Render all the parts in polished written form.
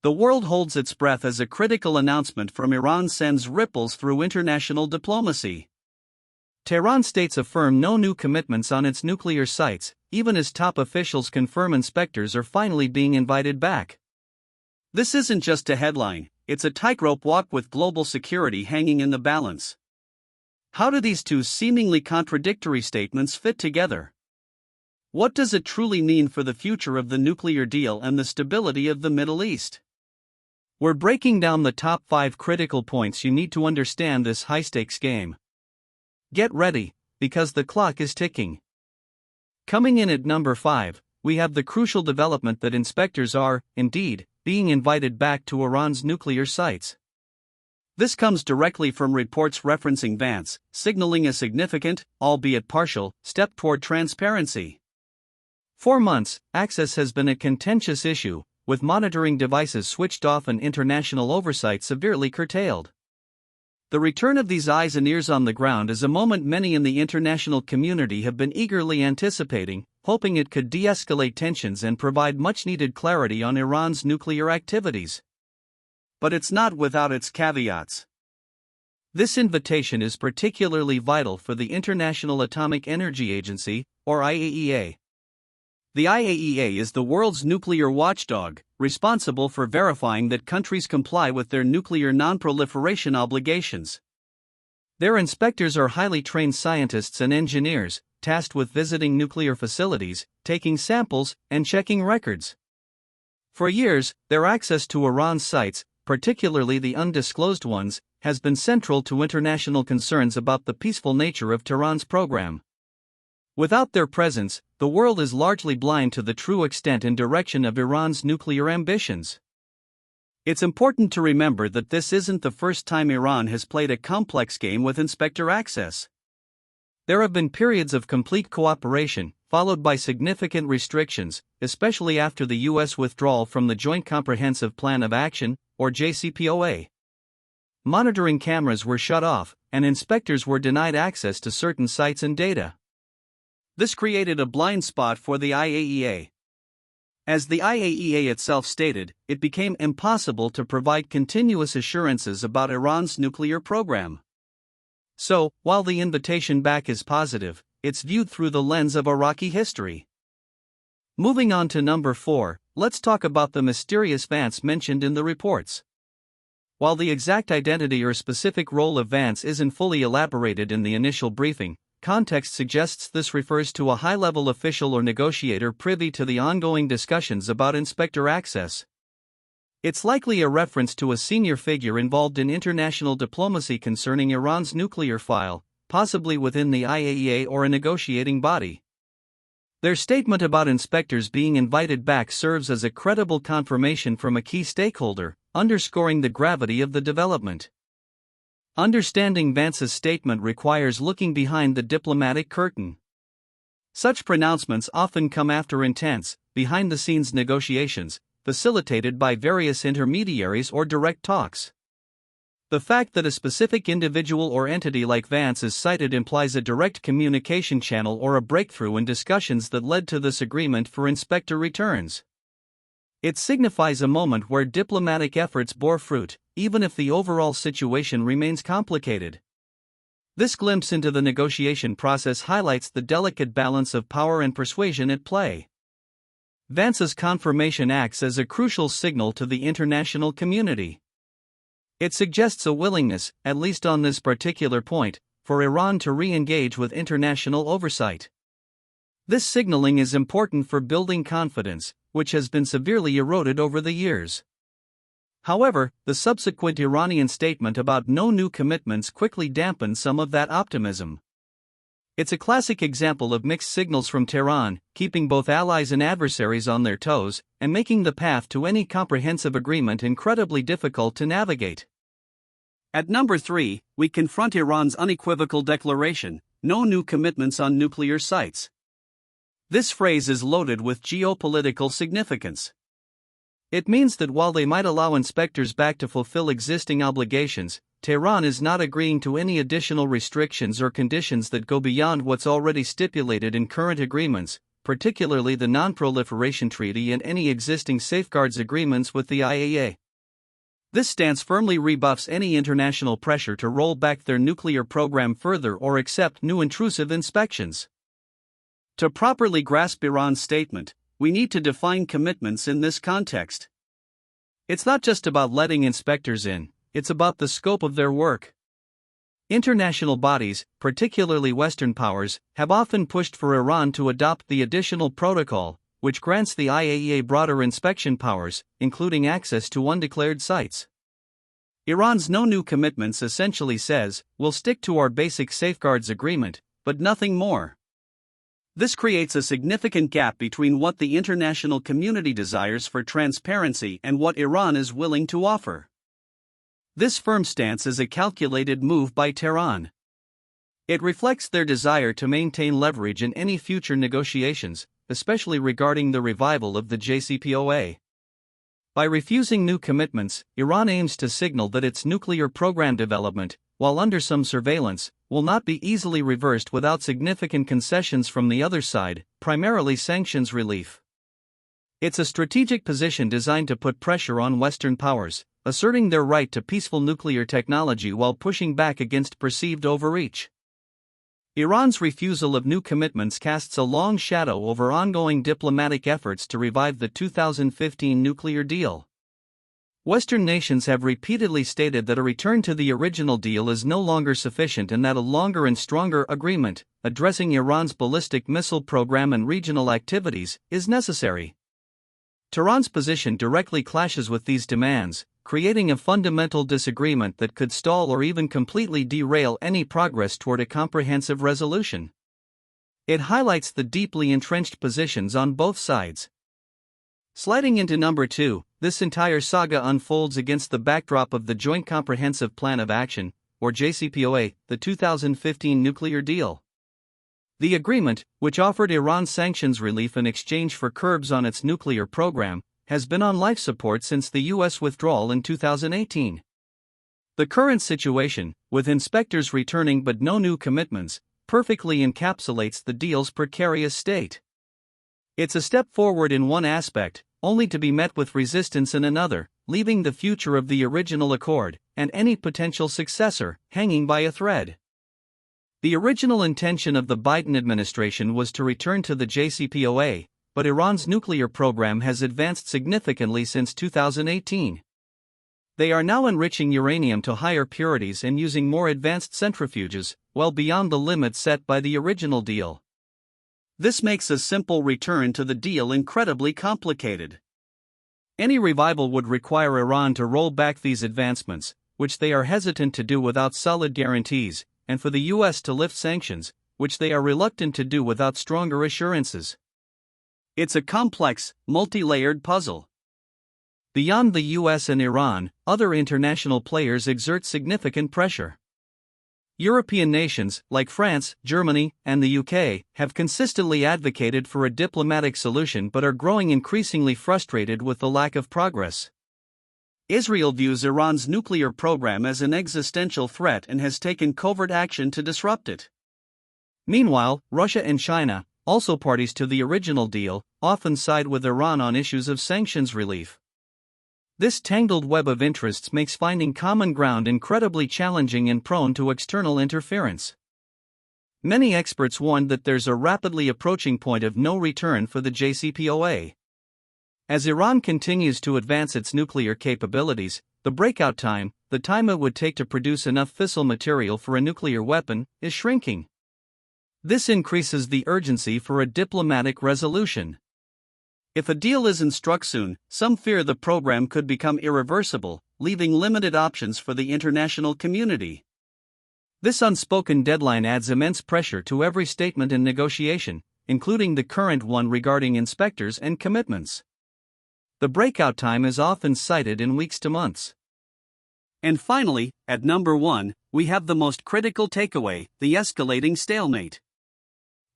The world holds its breath as a critical announcement from Iran sends ripples through international diplomacy. Tehran states affirm no new commitments on its nuclear sites, even as top officials confirm inspectors are finally being invited back. This isn't just a headline, it's a tightrope walk with global security hanging in the balance. How do these two seemingly contradictory statements fit together? What does it truly mean for the future of the nuclear deal and the stability of the Middle East? We're breaking down the top 5 critical points you need to understand this high-stakes game. Get ready, because the clock is ticking. Coming in at number 5, we have the crucial development that inspectors are, indeed, being invited back to Iran's nuclear sites. This comes directly from reports referencing Vance, signaling a significant, albeit partial, step toward transparency. For months, access has been a contentious issue, with monitoring devices switched off and international oversight severely curtailed. The return of these eyes and ears on the ground is a moment many in the international community have been eagerly anticipating, hoping it could de-escalate tensions and provide much-needed clarity on Iran's nuclear activities. But it's not without its caveats. This invitation is particularly vital for the International Atomic Energy Agency, or IAEA. The IAEA is the world's nuclear watchdog, responsible for verifying that countries comply with their nuclear non-proliferation obligations. Their inspectors are highly trained scientists and engineers, tasked with visiting nuclear facilities, taking samples, and checking records. For years, their access to Iran's sites, particularly the undisclosed ones, has been central to international concerns about the peaceful nature of Tehran's program. Without their presence, the world is largely blind to the true extent and direction of Iran's nuclear ambitions. It's important to remember that this isn't the first time Iran has played a complex game with inspector access. There have been periods of complete cooperation, followed by significant restrictions, especially after the U.S. withdrawal from the Joint Comprehensive Plan of Action, or JCPOA. Monitoring cameras were shut off, and inspectors were denied access to certain sites and data. This created a blind spot for the IAEA. As the IAEA itself stated, it became impossible to provide continuous assurances about Iran's nuclear program. So, while the invitation back is positive, it's viewed through the lens of Iraqi history. Moving on to number 4, let's talk about the mysterious Vance mentioned in the reports. While the exact identity or specific role of Vance isn't fully elaborated in the initial briefing, context suggests this refers to a high-level official or negotiator privy to the ongoing discussions about inspector access. It's likely a reference to a senior figure involved in international diplomacy concerning Iran's nuclear file, possibly within the IAEA or a negotiating body. Their statement about inspectors being invited back serves as a credible confirmation from a key stakeholder, underscoring the gravity of the development. Understanding Vance's statement requires looking behind the diplomatic curtain. Such pronouncements often come after intense, behind-the-scenes negotiations, facilitated by various intermediaries or direct talks. The fact that a specific individual or entity like Vance is cited implies a direct communication channel or a breakthrough in discussions that led to this agreement for inspector returns. It signifies a moment where diplomatic efforts bore fruit, even if the overall situation remains complicated. This glimpse into the negotiation process highlights the delicate balance of power and persuasion at play. Vance's confirmation acts as a crucial signal to the international community. It suggests a willingness, at least on this particular point, for Iran to re-engage with international oversight. This signaling is important for building confidence, which has been severely eroded over the years. However, the subsequent Iranian statement about no new commitments quickly dampened some of that optimism. It's a classic example of mixed signals from Tehran, keeping both allies and adversaries on their toes, and making the path to any comprehensive agreement incredibly difficult to navigate. At number 3, we confront Iran's unequivocal declaration, no new commitments on nuclear sites. This phrase is loaded with geopolitical significance. It means that while they might allow inspectors back to fulfill existing obligations, Tehran is not agreeing to any additional restrictions or conditions that go beyond what's already stipulated in current agreements, particularly the Non-Proliferation Treaty and any existing safeguards agreements with the IAEA. This stance firmly rebuffs any international pressure to roll back their nuclear program further or accept new intrusive inspections. To properly grasp Iran's statement, we need to define commitments in this context. It's not just about letting inspectors in, it's about the scope of their work. International bodies, particularly Western powers, have often pushed for Iran to adopt the additional protocol, which grants the IAEA broader inspection powers, including access to undeclared sites. Iran's no new commitments essentially says, we'll stick to our basic safeguards agreement, but nothing more. This creates a significant gap between what the international community desires for transparency and what Iran is willing to offer. This firm stance is a calculated move by Tehran. It reflects their desire to maintain leverage in any future negotiations, especially regarding the revival of the JCPOA. By refusing new commitments, Iran aims to signal that its nuclear program development, while under some surveillance, will not be easily reversed without significant concessions from the other side, primarily sanctions relief. It's a strategic position designed to put pressure on Western powers, asserting their right to peaceful nuclear technology while pushing back against perceived overreach. Iran's refusal of new commitments casts a long shadow over ongoing diplomatic efforts to revive the 2015 nuclear deal. Western nations have repeatedly stated that a return to the original deal is no longer sufficient and that a longer and stronger agreement, addressing Iran's ballistic missile program and regional activities, is necessary. Tehran's position directly clashes with these demands, creating a fundamental disagreement that could stall or even completely derail any progress toward a comprehensive resolution. It highlights the deeply entrenched positions on both sides. Sliding into number 2, this entire saga unfolds against the backdrop of the Joint Comprehensive Plan of Action, or JCPOA, the 2015 nuclear deal. The agreement, which offered Iran sanctions relief in exchange for curbs on its nuclear program, has been on life support since the U.S. withdrawal in 2018. The current situation, with inspectors returning but no new commitments, perfectly encapsulates the deal's precarious state. It's a step forward in one aspect, only to be met with resistance in another, leaving the future of the original accord, and any potential successor, hanging by a thread. The original intention of the Biden administration was to return to the JCPOA, but Iran's nuclear program has advanced significantly since 2018. They are now enriching uranium to higher purities and using more advanced centrifuges, well beyond the limits set by the original deal. This makes a simple return to the deal incredibly complicated. Any revival would require Iran to roll back these advancements, which they are hesitant to do without solid guarantees, and for the U.S. to lift sanctions, which they are reluctant to do without stronger assurances. It's a complex, multi-layered puzzle. Beyond the U.S. and Iran, other international players exert significant pressure. European nations, like France, Germany, and the UK, have consistently advocated for a diplomatic solution but are growing increasingly frustrated with the lack of progress. Israel views Iran's nuclear program as an existential threat and has taken covert action to disrupt it. Meanwhile, Russia and China, also parties to the original deal, often side with Iran on issues of sanctions relief. This tangled web of interests makes finding common ground incredibly challenging and prone to external interference. Many experts warn that there's a rapidly approaching point of no return for the JCPOA. As Iran continues to advance its nuclear capabilities, the breakout time, the time it would take to produce enough fissile material for a nuclear weapon, is shrinking. This increases the urgency for a diplomatic resolution. If a deal isn't struck soon, some fear the program could become irreversible, leaving limited options for the international community. This unspoken deadline adds immense pressure to every statement and negotiation, including the current one regarding inspectors and commitments. The breakout time is often cited in weeks to months. And finally, at number 1, we have the most critical takeaway: the escalating stalemate.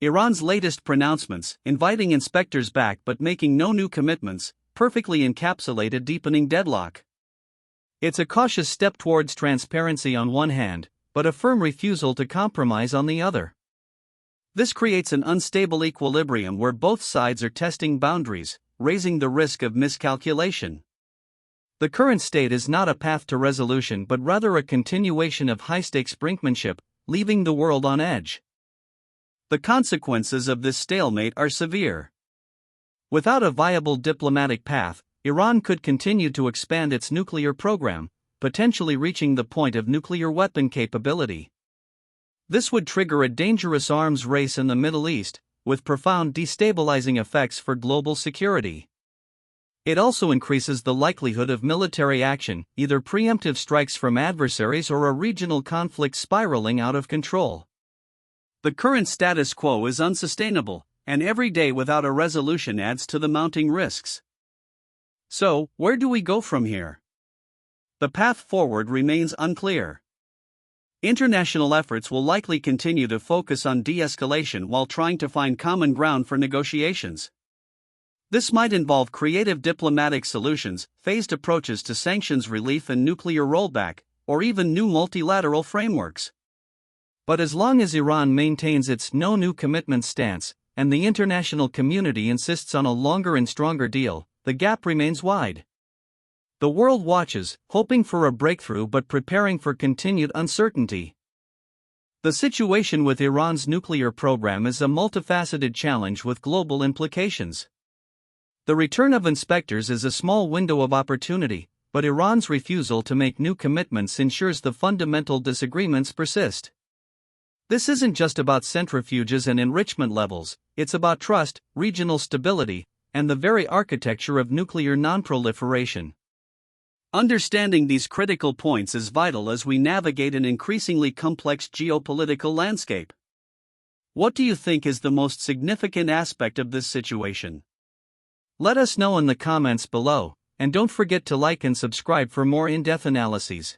Iran's latest pronouncements, inviting inspectors back but making no new commitments, perfectly encapsulate a deepening deadlock. It's a cautious step towards transparency on one hand, but a firm refusal to compromise on the other. This creates an unstable equilibrium where both sides are testing boundaries, raising the risk of miscalculation. The current state is not a path to resolution but rather a continuation of high-stakes brinkmanship, leaving the world on edge. The consequences of this stalemate are severe. Without a viable diplomatic path, Iran could continue to expand its nuclear program, potentially reaching the point of nuclear weapon capability. This would trigger a dangerous arms race in the Middle East, with profound destabilizing effects for global security. It also increases the likelihood of military action, either preemptive strikes from adversaries or a regional conflict spiraling out of control. The current status quo is unsustainable, and every day without a resolution adds to the mounting risks. So, where do we go from here? The path forward remains unclear. International efforts will likely continue to focus on de-escalation while trying to find common ground for negotiations. This might involve creative diplomatic solutions, phased approaches to sanctions relief and nuclear rollback, or even new multilateral frameworks. But as long as Iran maintains its no new commitment stance, and the international community insists on a longer and stronger deal, the gap remains wide. The world watches, hoping for a breakthrough but preparing for continued uncertainty. The situation with Iran's nuclear program is a multifaceted challenge with global implications. The return of inspectors is a small window of opportunity, but Iran's refusal to make new commitments ensures the fundamental disagreements persist. This isn't just about centrifuges and enrichment levels, it's about trust, regional stability, and the very architecture of nuclear nonproliferation. Understanding these critical points is vital as we navigate an increasingly complex geopolitical landscape. What do you think is the most significant aspect of this situation? Let us know in the comments below, and don't forget to like and subscribe for more in-depth analyses.